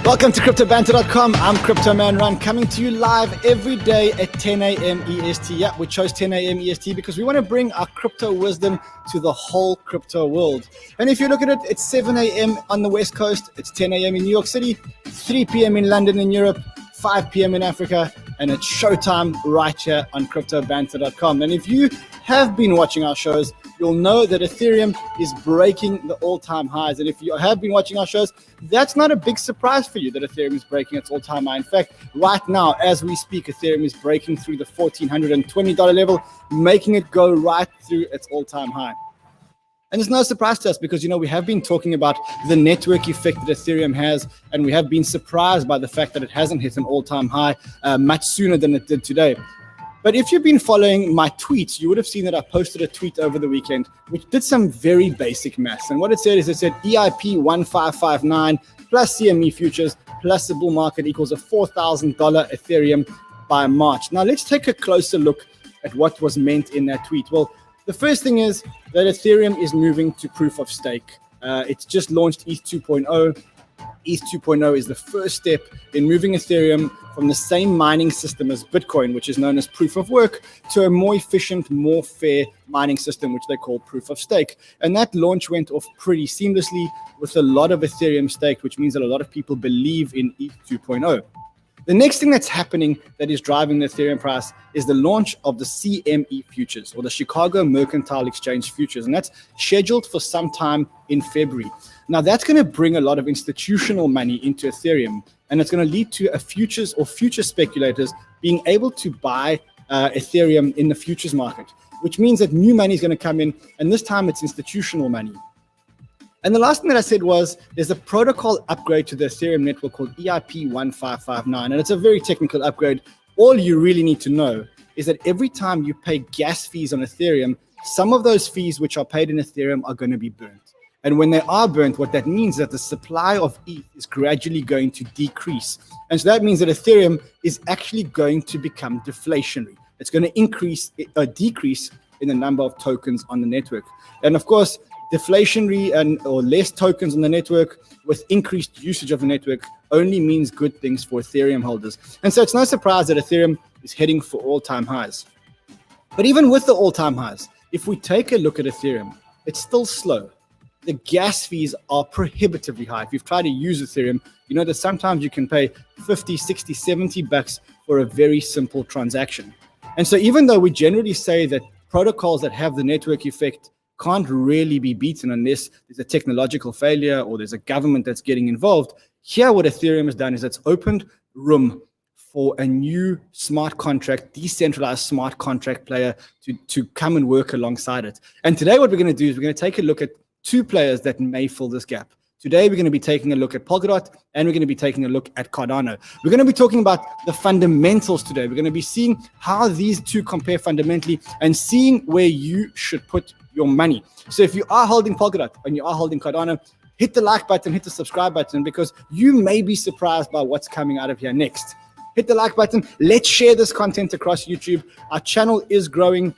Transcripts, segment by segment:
Welcome to CryptoBanter.com. I'm Crypto Man Ron, coming to you live every day at 10 a.m. EST. Yeah, we chose 10 a.m. EST because we want to bring our crypto wisdom to the whole crypto world. And if you look at it, it's 7 a.m. on the West Coast, it's 10 a.m. in New York City, 3 p.m. in London in Europe, 5 p.m. in Africa, and it's showtime right here on CryptoBanter.com. And if you have been watching our shows, you'll know that Ethereum is breaking the all-time highs. And if you have been watching our shows, that's not a big surprise for you that Ethereum is breaking its all-time high. In fact, right now, as we speak, Ethereum is breaking through the $1,420 level, making it go right through its all-time high. And it's no surprise to us because, we have been talking about the network effect that Ethereum has, and we have been surprised by the fact that it hasn't hit an all-time high much sooner than it did today. But if you've been following my tweets, you would have seen that I posted a tweet over the weekend, which did some very basic maths. And what it said is, EIP 1559 plus CME futures plus the bull market equals a $4,000 Ethereum by March. Now, let's take a closer look at what was meant in that tweet. Well, the first thing is that Ethereum is moving to proof of stake. It's just launched ETH 2.0. ETH 2.0 is the first step in moving Ethereum from the same mining system as Bitcoin, which is known as proof of work, to a more efficient, more fair mining system, which they call proof of stake. And that launch went off pretty seamlessly with a lot of Ethereum staked, which means that a lot of people believe in ETH 2.0. The next thing that's happening that is driving the Ethereum price is the launch of the CME futures, or the Chicago Mercantile Exchange futures, and that's scheduled for some time in February. Now, that's going to bring a lot of institutional money into Ethereum, and it's going to lead to a futures or future speculators being able to buy Ethereum in the futures market, which means that new money is going to come in, and this time it's institutional money. And the last thing that I said was there's a protocol upgrade to the Ethereum network called EIP 1559, and it's a very technical upgrade. All you really need to know is that every time you pay gas fees on Ethereum, some of those fees which are paid in Ethereum are going to be burnt. And when they are burnt, what that means is that the supply of ETH is gradually going to decrease. And so that means that Ethereum is actually going to become deflationary. It's going to decrease in the number of tokens on the network. And of course, deflationary or less tokens on the network with increased usage of the network only means good things for Ethereum holders. And so it's no surprise that Ethereum is heading for all-time highs. But even with the all-time highs, if we take a look at Ethereum, it's still slow. The gas fees are prohibitively high. If you've tried to use Ethereum, you know that sometimes you can pay 50, 60, 70 bucks for a very simple transaction. And so even though we generally say that protocols that have the network effect can't really be beaten unless there's a technological failure or there's a government that's getting involved, here what Ethereum has done is it's opened room for a new smart contract, decentralized smart contract player to come and work alongside it. And today what we're going to do is we're going to take a look at two players that may fill this gap. Today, we're going to be taking a look at Polkadot, and we're going to be taking a look at Cardano. We're going to be talking about the fundamentals today. We're going to be seeing how these two compare fundamentally and seeing where you should put your money. So if you are holding Polkadot and you are holding Cardano, hit the like button, hit the subscribe button, because you may be surprised by what's coming out of here next. Hit the like button. Let's share this content across YouTube. Our channel is growing.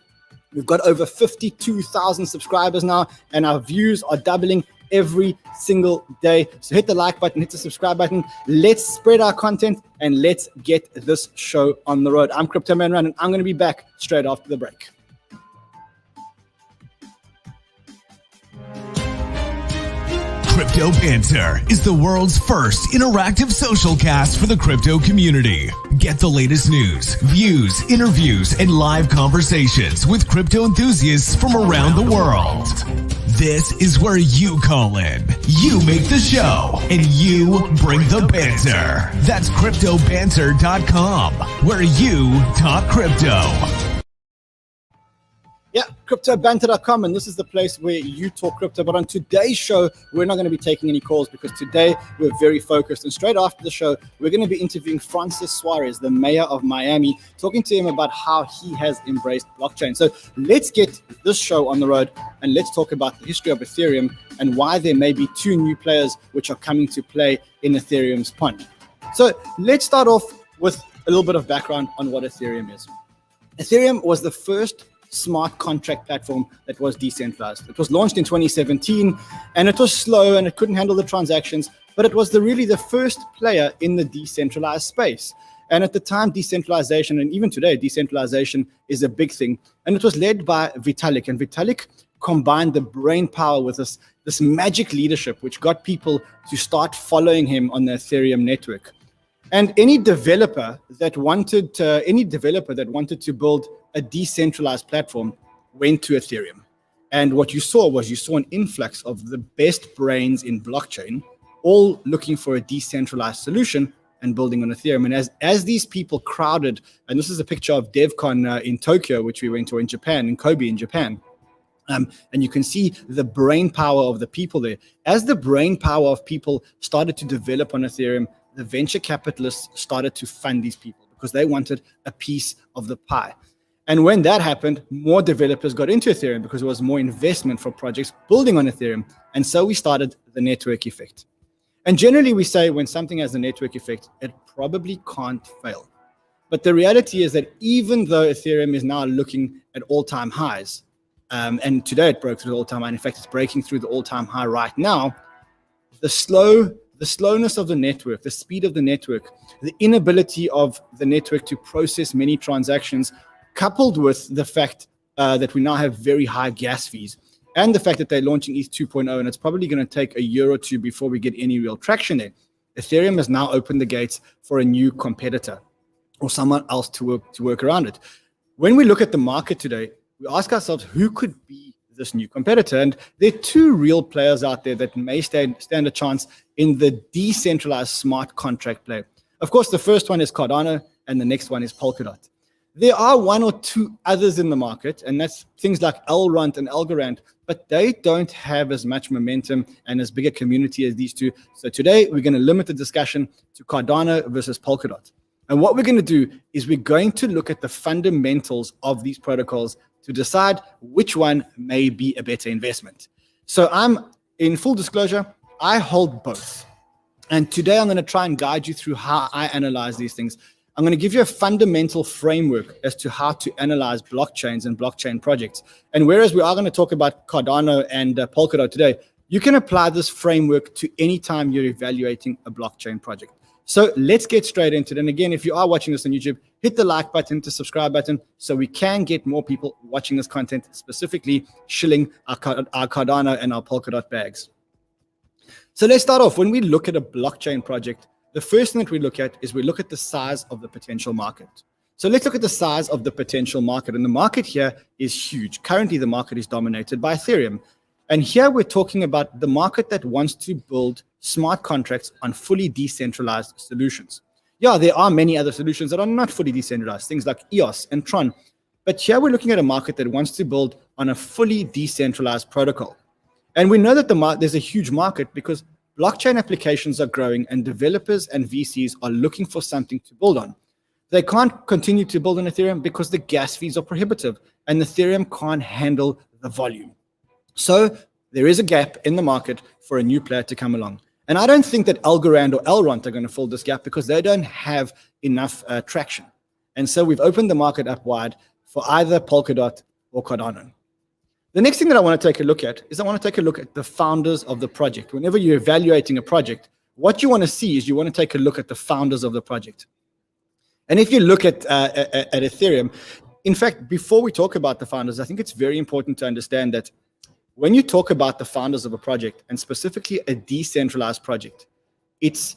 We've got over 52,000 subscribers now, and our views are doubling every single day. So hit the like button, hit the subscribe button. Let's spread our content and let's get this show on the road. I'm Crypto Man Ron, and I'm going to be back straight after the break. Crypto Banter is the world's first interactive social cast for the crypto community. Get the latest news, views, interviews, and live conversations with crypto enthusiasts from around the world. This is where you call in, you make the show, and you bring the banter. That's CryptoBanter.com, where you talk crypto. Yeah, CryptoBanter.com, and this is the place where you talk crypto. But on today's show, we're not going to be taking any calls because today we're very focused. And straight after the show, we're going to be interviewing Francis Suarez, the mayor of Miami, talking to him about how he has embraced blockchain. So let's get this show on the road and let's talk about the history of Ethereum and why there may be two new players which are coming to play in Ethereum's pond. So let's start off with a little bit of background on what Ethereum is. Ethereum was the first smart contract platform that was decentralized. It was launched in 2017, and it was slow and it couldn't handle the transactions, but it was really the first player in the decentralized space. And at the time, decentralization, and even today, decentralization is a big thing. And it was led by Vitalik. And Vitalik combined the brain power with this magic leadership, which got people to start following him on the Ethereum network. And any developer that wanted to build a decentralized platform went to Ethereum. And what you saw an influx of the best brains in blockchain, all looking for a decentralized solution and building on Ethereum. And as these people crowded, and this is a picture of DevCon in Tokyo, which we went to in Japan, in Kobe in Japan. And you can see the brain power of the people there. As the brain power of people started to develop on Ethereum, the venture capitalists started to fund these people because they wanted a piece of the pie. And when that happened, more developers got into Ethereum because there was more investment for projects building on Ethereum. And so we started the network effect. And generally we say when something has a network effect, it probably can't fail. But the reality is that even though Ethereum is now looking at all-time highs, and today it broke through the all-time high, in fact, it's breaking through the all-time high right now, the slowness of the network, the speed of the network, the inability of the network to process many transactions, coupled with the fact that we now have very high gas fees, and the fact that they're launching ETH 2.0, and it's probably going to take a year or two before we get any real traction there. Ethereum has now opened the gates for a new competitor or someone else to work around it. When we look at the market today, we ask ourselves, who could be this new competitor? And there are two real players out there that may stand a chance in the decentralized smart contract play. Of course, the first one is Cardano, and the next one is Polkadot. There are one or two others in the market, and that's things like Elrond and Algorand, but they don't have as much momentum and as big a community as these two. So today, we're going to limit the discussion to Cardano versus Polkadot. And what we're going to do is we're going to look at the fundamentals of these protocols to decide which one may be a better investment. So in full disclosure, I hold both. And today I'm going to try and guide you through how I analyze these things. I'm going to give you a fundamental framework as to how to analyze blockchains and blockchain projects. And whereas we are going to talk about Cardano and Polkadot today, you can apply this framework to any time you're evaluating a blockchain project. So let's get straight into it. And again, if you are watching this on YouTube, hit the like button, the subscribe button, so we can get more people watching this content, specifically shilling our Cardano and our Polkadot bags. So let's start off. When we look at a blockchain project, the first thing that we look at is we look at the size of the potential market. So let's look at the size of the potential market. And the market here is huge. Currently, the market is dominated by Ethereum. And here we're talking about the market that wants to build smart contracts on fully decentralized solutions. Yeah, there are many other solutions that are not fully decentralized, things like EOS and Tron. But here we're looking at a market that wants to build on a fully decentralized protocol. And we know that there's a huge market because blockchain applications are growing and developers and VCs are looking for something to build on. They can't continue to build on Ethereum because the gas fees are prohibitive and Ethereum can't handle the volume. So there is a gap in the market for a new player to come along. And I don't think that Algorand or Elrond are going to fill this gap because they don't have enough traction. And so we've opened the market up wide for either Polkadot or Cardano. The next thing that I want to take a look at is I want to take a look at the founders of the project. Whenever you're evaluating a project, what you want to see is you want to take a look at the founders of the project. And if you look at Ethereum, in fact, before we talk about the founders, I think it's very important to understand that when you talk about the founders of a project, and specifically a decentralized project, the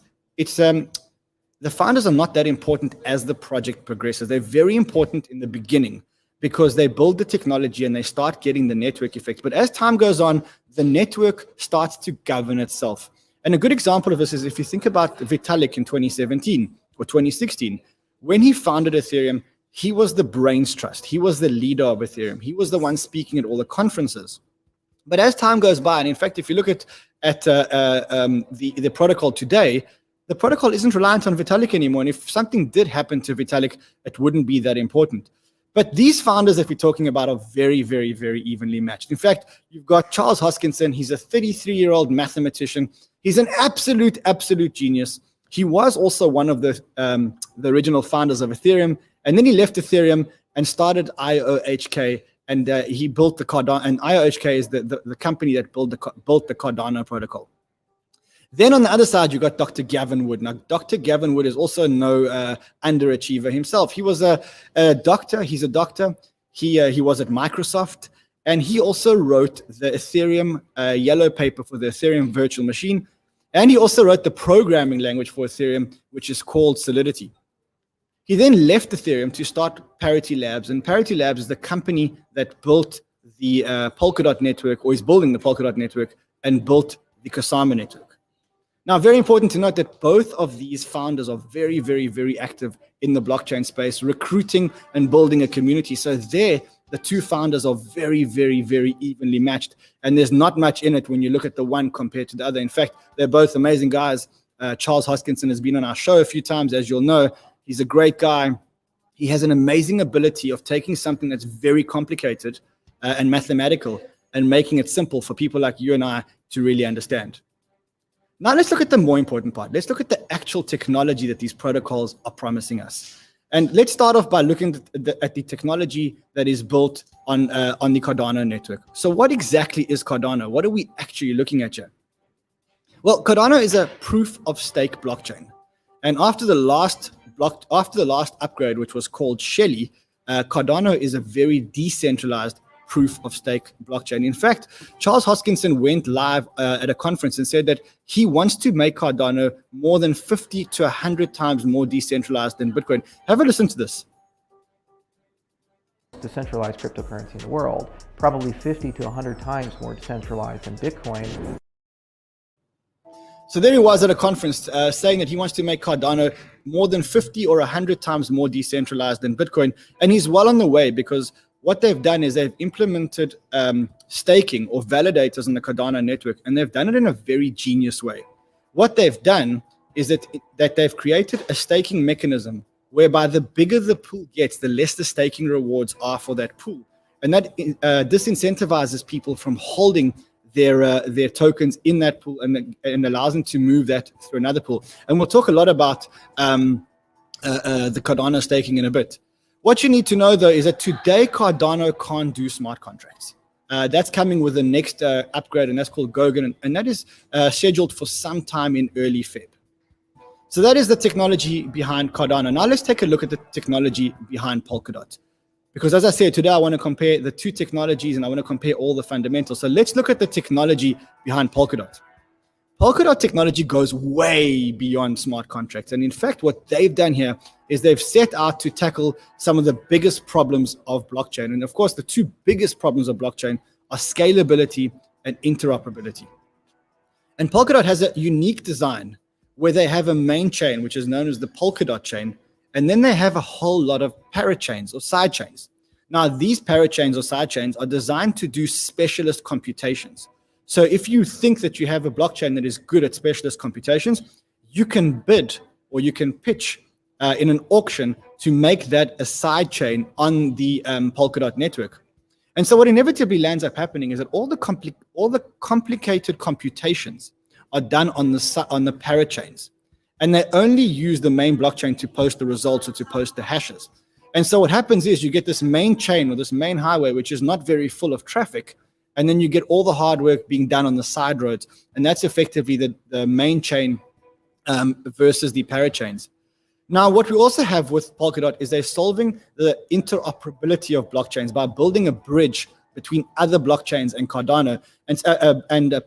founders are not that important as the project progresses. They're very important in the beginning because they build the technology and they start getting the network effect. But as time goes on, the network starts to govern itself. And a good example of this is if you think about Vitalik in 2017 or 2016, when he founded Ethereum, he was the brains trust. He was the leader of Ethereum. He was the one speaking at all the conferences. But as time goes by, and in fact, if you look at the protocol today, the protocol isn't reliant on Vitalik anymore. And if something did happen to Vitalik, it wouldn't be that important. But these founders that we're talking about are very, very, very evenly matched. In fact, you've got Charles Hoskinson. He's a 33-year-old mathematician. He's an absolute genius. He was also one of the original founders of Ethereum. And then he left Ethereum and started IOHK. And he built the Cardano, and IOHK is the company that built the Cardano protocol. Then on the other side, you got Dr. Gavin Wood. Now, Dr. Gavin Wood is also no underachiever himself. He was a doctor. He's a doctor. He was at Microsoft, and he also wrote the Ethereum yellow paper for the Ethereum virtual machine. And he also wrote the programming language for Ethereum, which is called Solidity. He then left Ethereum to start Parity Labs. And Parity Labs is the company that built the Polkadot network, or is building the Polkadot network, and built the Kusama network. Now, very important to note that both of these founders are very, very, very active in the blockchain space, recruiting and building a community. So the two founders are very, very, very evenly matched. And there's not much in it when you look at the one compared to the other. In fact, they're both amazing guys. Charles Hoskinson has been on our show a few times, as you'll know. He's a great guy. He has an amazing ability of taking something that's very complicated and mathematical and making it simple for people like you and I to really understand. Now let's look at the more important part. Let's look at the actual technology that these protocols are promising us. And let's start off by looking at the technology that is built on the Cardano network. So what exactly is Cardano? What are we actually looking at here? Well, Cardano is a proof of stake blockchain. And after the last upgrade, which was called Shelly, Cardano is a very decentralized proof of stake blockchain. In fact, Charles Hoskinson went live at a conference and said that he wants to make Cardano more than 50 to 100 times more decentralized than Bitcoin. Have a listen to this. Decentralized cryptocurrency in the world, probably 50 to 100 times more decentralized than Bitcoin. So there he was at a conference saying that he wants to make Cardano more than 50 or 100 times more decentralized than Bitcoin. And he's well on the way, because what they've done is they've implemented staking or validators on the Cardano network, and they've done it in a very genius way. What they've done is that they've created a staking mechanism whereby the bigger the pool gets, the less the staking rewards are for that pool. And that disincentivizes people from holding their tokens in that pool, and allows them to move that through another pool. And we'll talk a lot about the Cardano staking in a bit. What you need to know, though, is that today Cardano can't do smart contracts. That's coming with the next upgrade, and that's called Gogan, and that is scheduled for some time in early Feb. So that is the technology behind Cardano. Now let's take a look at the technology behind Polkadot. Because as I said, today I want to compare the two technologies, and I want to compare all the fundamentals. So let's look at the technology behind Polkadot. Polkadot technology goes way beyond smart contracts. And in fact, what they've done here is they've set out to tackle some of the biggest problems of blockchain. And of course, the two biggest problems of blockchain are scalability and interoperability. And Polkadot has a unique design where they have a main chain, which is known as the Polkadot chain. And then they have a whole lot of parachains or side chains. Now, these parachains or side chains are designed to do specialist computations. So if you think that you have a blockchain that is good at specialist computations, you can bid or you can pitch in an auction to make that a side chain on the Polkadot network. And so what inevitably lands up happening is that all the complicated computations are done on the parachains. And they only use the main blockchain to post the results or to post the hashes. And so what happens is you get this main chain or this main highway, which is not very full of traffic. And then you get all the hard work being done on the side roads. And that's effectively the main chain versus the parachains. Now, what we also have with Polkadot is they're solving the interoperability of blockchains by building a bridge between other blockchains and Cardano and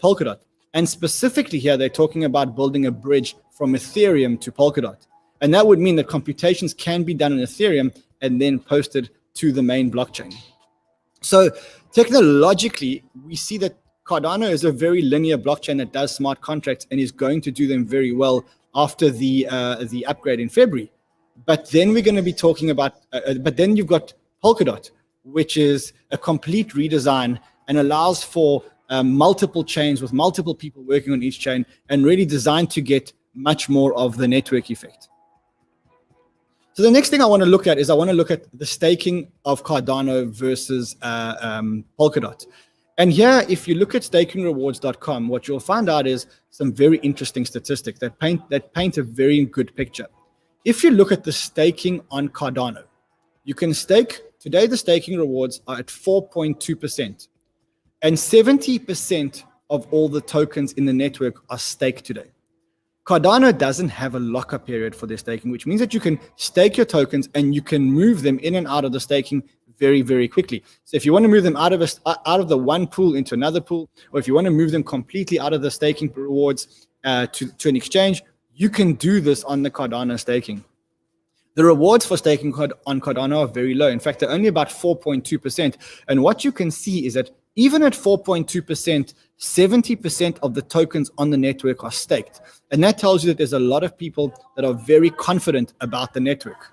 Polkadot. And specifically here, they're talking about building a bridge from Ethereum to Polkadot. And that would mean that computations can be done in Ethereum and then posted to the main blockchain. So technologically, we see that Cardano is a very linear blockchain that does smart contracts and is going to do them very well after the upgrade in February. But then we're going to be talking about, but then you've got Polkadot, which is a complete redesign and allows for multiple chains with multiple people working on each chain, and really designed to get much more of the network effect. So the next thing I want to look at is I want to look at the staking of Cardano versus Polkadot. And here, if you look at stakingrewards.com, what you'll find out is some very interesting statistics that paint a very good picture. If you look at the staking on Cardano, you can stake, today the staking rewards are at 4.2%. And 70% of all the tokens in the network are staked today. Cardano doesn't have a lockup period for their staking, which means that you can stake your tokens and you can move them in and out of the staking very, very quickly. So if you want to move them out of the one pool into another pool, or if you want to move them completely out of the staking rewards to an exchange, you can do this on the Cardano staking. The rewards for staking on Cardano are very low. In fact, they're only about 4.2%. And what you can see is that even at 4.2%, 70% of the tokens on the network are staked. And that tells you that there's a lot of people that are very confident about the network.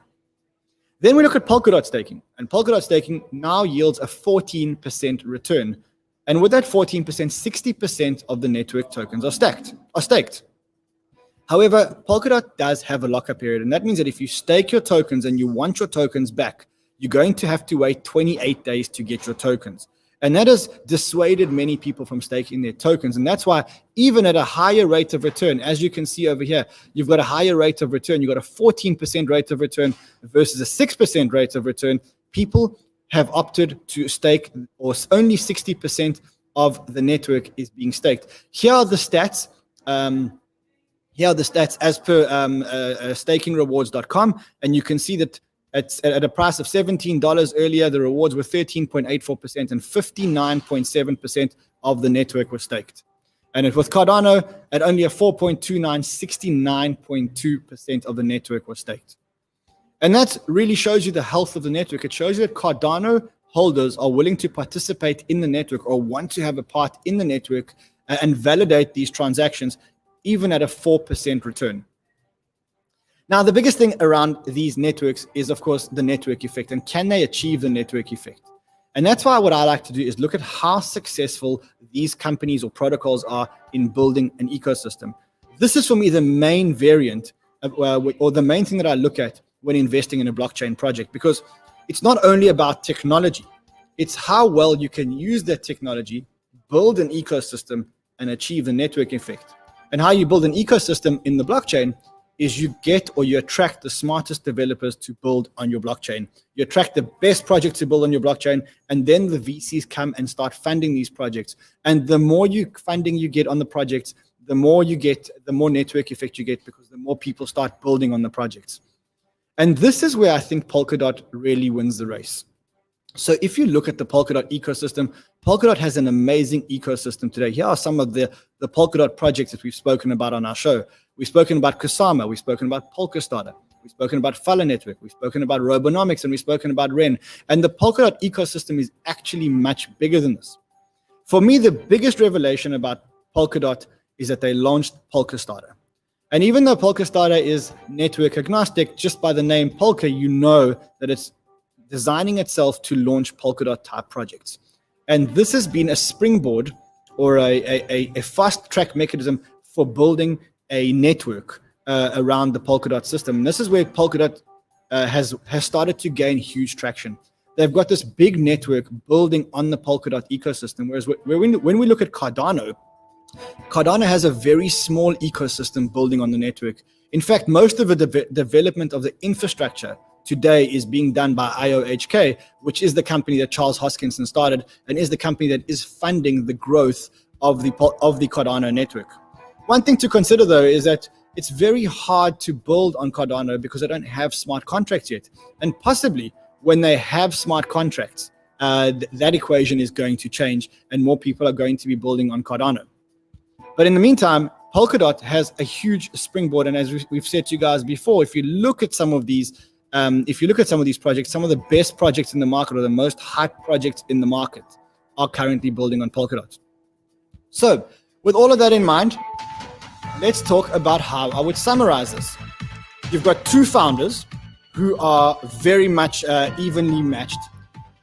Then we look at Polkadot staking. And Polkadot staking now yields a 14% return. And with that 14%, 60% of the network tokens are staked. However, Polkadot does have a lockup period. And that means that if you stake your tokens and you want your tokens back, you're going to have to wait 28 days to get your tokens. And that has dissuaded many people from staking their tokens. And that's why even at a higher rate of return, as you can see over here, you've got a higher rate of return. You've got a 14% rate of return versus a 6% rate of return. People have opted to stake, or only 60% of the network is being staked. Here are the stats. As per stakingrewards.com. And you can see that at a price of $17 earlier, the rewards were 13.84% and 59.7% of the network was staked. And with Cardano, at only a 4.29, 69.2% of the network was staked. And that really shows you the health of the network. It shows you that Cardano holders are willing to participate in the network or want to have a part in the network and validate these transactions, even at a 4% return. Now, the biggest thing around these networks is, of course, the network effect. And can they achieve the network effect? And that's why what I like to do is look at how successful these companies or protocols are in building an ecosystem. This is, for me, the main variant or the main thing that I look at when investing in a blockchain project, because it's not only about technology. It's how well you can use that technology, build an ecosystem, and achieve the network effect. And how you build an ecosystem in the blockchain is you get or you attract the smartest developers to build on your blockchain. You attract the best projects to build on your blockchain, and then the VCs come and start funding these projects. And the more funding you get on the projects, the more you get, the more network effect you get, because the more people start building on the projects. And this is where I think Polkadot really wins the race. So if you look at the Polkadot ecosystem, Polkadot has an amazing ecosystem today. Here are some of the Polkadot projects that we've spoken about on our show. We've spoken about Kusama, we've spoken about Polkastarter, we've spoken about Fala Network, we've spoken about Robonomics, and we've spoken about Ren. And the Polkadot ecosystem is actually much bigger than this. For me, the biggest revelation about Polkadot is that they launched Polkastarter. And even though Polkastarter is network agnostic, just by the name Polka, you know that it's designing itself to launch Polkadot type projects. And this has been a springboard or a fast track mechanism for building a network around the Polkadot system. And this is where Polkadot has started to gain huge traction. They've got this big network building on the Polkadot ecosystem. Whereas when we look at Cardano, Cardano has a very small ecosystem building on the network. In fact, most of the development of the infrastructure today is being done by IOHK, which is the company that Charles Hoskinson started and is the company that is funding the growth of the Cardano network. One thing to consider, though, is that it's very hard to build on Cardano because they don't have smart contracts yet. And possibly when they have smart contracts, that equation is going to change and more people are going to be building on Cardano. But in the meantime, Polkadot has a huge springboard. And as we've said to you guys before, if you look at some of these projects, some of the best projects in the market or the most hyped projects in the market are currently building on Polkadot. So with all of that in mind, let's talk about how I would summarize this. You've got two founders who are very much evenly matched.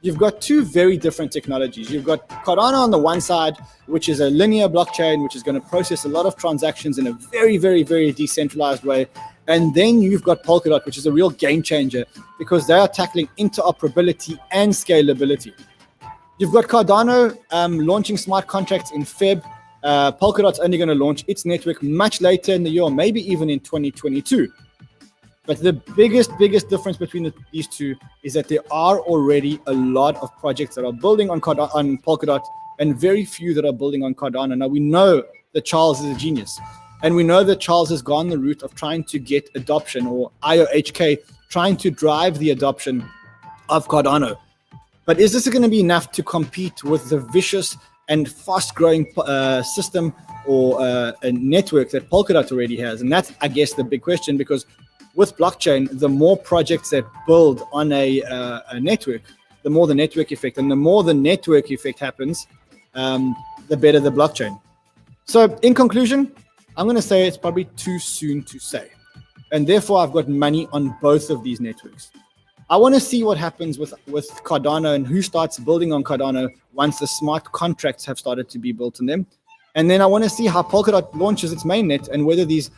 You've got two very different technologies. You've got Cardano on the one side, which is a linear blockchain, which is going to process a lot of transactions in a very, very, very decentralized way. And then you've got Polkadot, which is a real game changer because they are tackling interoperability and scalability. You've got Cardano launching smart contracts in Feb. Polkadot's only going to launch its network much later in the year, maybe even in 2022. But the biggest difference between these two is that there are already a lot of projects that are building on Polkadot and very few that are building on Cardano. Now, we know that Charles is a genius. And we know that Charles has gone the route of trying to get adoption, or IOHK trying to drive the adoption of Cardano. But is this going to be enough to compete with the vicious and fast-growing system or a network that Polkadot already has? And that's, I guess, the big question, because with blockchain, the more projects that build on a network, the more the network effect. And the more the network effect happens, the better the blockchain. So in conclusion, I'm going to say it's probably too soon to say. And therefore, I've got money on both of these networks. I want to see what happens with Cardano and who starts building on Cardano once the smart contracts have started to be built in them. And then I want to see how Polkadot launches its mainnet and whether these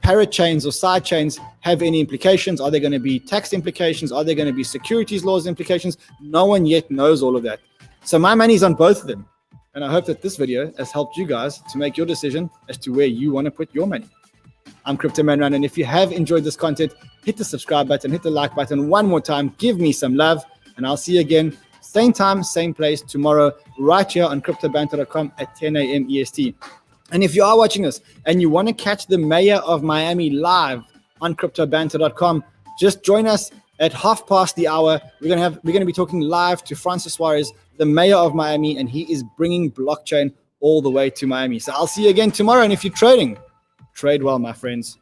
parachains or side chains have any implications. Are there going to be tax implications? Are there going to be securities laws implications? No one yet knows all of that. So my money's on both of them. And I hope that this video has helped you guys to make your decision as to where you want to put your money. I'm CryptoManRun, and if you have enjoyed this content, hit the subscribe button, hit the like button one more time, give me some love, and I'll see you again, same time, same place tomorrow, right here on CryptoBanter.com at 10 a.m. EST. And if you are watching this and you want to catch the mayor of Miami live on CryptoBanter.com, just join us at 1:30. We're going to be talking live to Francis Suarez, the mayor of Miami, and he is bringing blockchain all the way to Miami. So I'll see you again tomorrow, and if you're trading, trade well, my friends.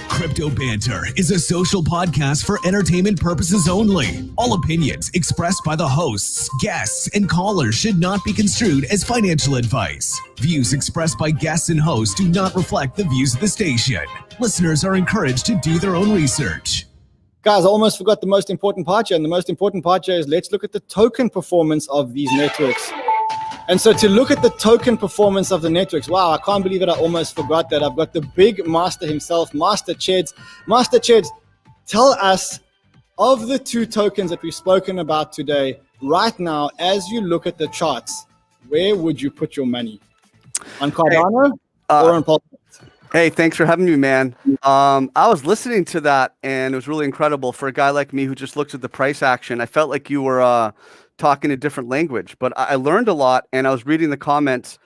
Crypto Banter is a social podcast for entertainment purposes only. All opinions expressed by the hosts, guests, and callers should not be construed as financial advice. Views expressed by guests and hosts do not reflect the views of the station. Listeners are encouraged to do their own research. Guys, I almost forgot the most important part here. And the most important part here is let's look at the token performance of these networks. And so to look at the token performance of the networks, wow, I can't believe it. I almost forgot that. I've got the big master himself, Master Cheds. Master Cheds, tell us, of the two tokens that we've spoken about today, right now, as you look at the charts, where would you put your money? On Cardano or on Polkadot? Hey, thanks for having me, man. I was listening to that, and it was really incredible for a guy like me who just looks at the price action. I felt like you were talking a different language, but I learned a lot, and I was reading the comments.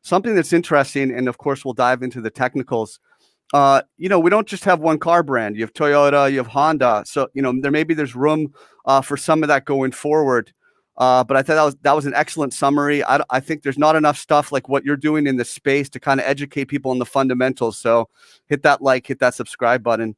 Something that's interesting, and of course we'll dive into the technicals. We don't just have one car brand. You have Toyota, you have Honda, so there's room for some of that going forward. But I thought that was an excellent summary. I think there's not enough stuff like what you're doing in this space to kind of educate people on the fundamentals. So hit that like, hit that subscribe button.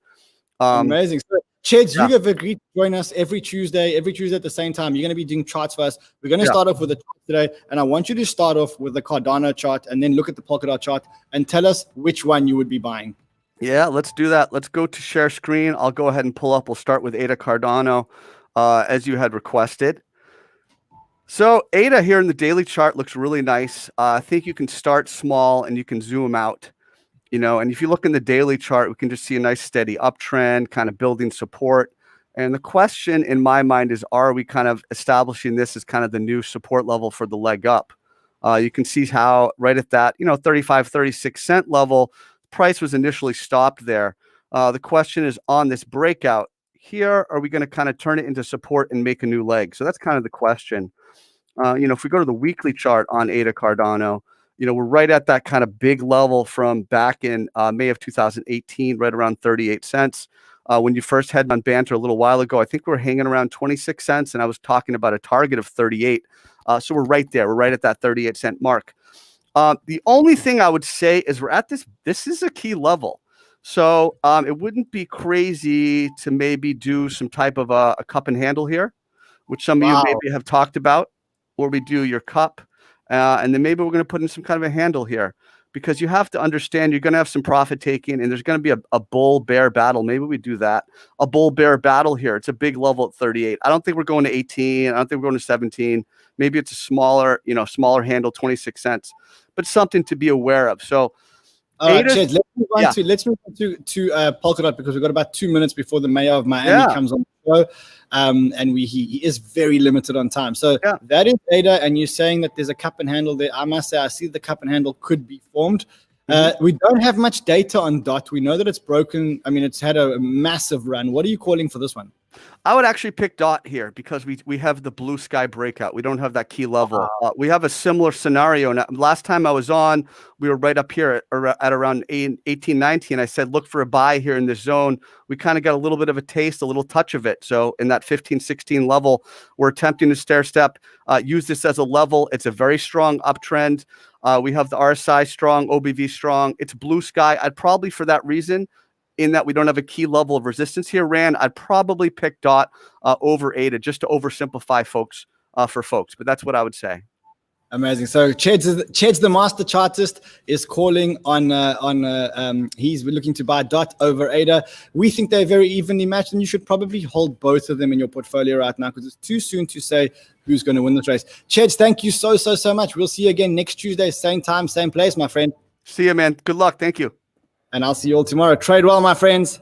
Amazing. So, Cheds, you have agreed to join us every Tuesday at the same time. You're going to be doing charts for us. We're going to start off with the chart today, and I want you to start off with the Cardano chart and then look at the Polkadot chart and tell us which one you would be buying. Yeah, let's do that. Let's go to share screen. I'll go ahead and pull up. We'll start with ADA Cardano, as you had requested. So ADA here in the daily chart looks really nice. I think you can start small and you can zoom out. And if you look in the daily chart, we can just see a nice steady uptrend, kind of building support. And the question in my mind is, are we kind of establishing this as kind of the new support level for the leg up? You can see how right at that, 35, 36 cent level, price was initially stopped there. The question is, on this breakout here, are we going to kind of turn it into support and make a new leg? So that's kind of the question. If we go to the weekly chart on ADA Cardano, we're right at that kind of big level from back in May of 2018, right around 38 cents. When you first had on Banter a little while ago, I think we were hanging around 26 cents, and I was talking about a target of 38. So we're right there. We're right at that 38 cent mark. The only thing I would say is we're at this is a key level. So it wouldn't be crazy to maybe do some type of a cup and handle here, which some of you maybe have talked about, or we do your cup. And then maybe we're going to put in some kind of a handle here, because you have to understand you're going to have some profit taking, and there's going to be a bull bear battle. Maybe we do that. A bull bear battle here. It's a big level at 38. I don't think we're going to 18. I don't think we're going to 17. Maybe it's a smaller handle, 26 cents, but something to be aware of. So Chad, let's move on to Polkadot, because we've got about 2 minutes before the mayor of Miami comes on the show. And he is very limited on time. So that is ADA, and you're saying that there's a cup and handle there. I must say, I see the cup and handle could be formed. We don't have much data on DOT. We know that it's broken. I mean, it's had a massive run. What are you calling for this one? I would actually pick DOT here because we have the blue sky breakout. We don't have that key level. We have a similar scenario. Now, last time I was on, we were right up here at around 18, 19. I said, look for a buy here in this zone. We kind of got a little bit of a taste, a little touch of it. So in that 15, 16 level, we're attempting to stair step, use this as a level. It's a very strong uptrend. We have the RSI strong, OBV strong. It's blue sky. I'd probably, for that reason, in that we don't have a key level of resistance here, Rand, I'd probably pick DOT over ADA, just to oversimplify folks for folks. But that's what I would say. Amazing. So Ched's the master chartist is calling on he's looking to buy DOT over ADA. We think they're very evenly matched, and you should probably hold both of them in your portfolio right now because it's too soon to say who's going to win this race. Cheds, thank you so much. We'll see you again next Tuesday, same time, same place, my friend. See you, man. Good luck. Thank you. And I'll see you all tomorrow. Trade well, my friends.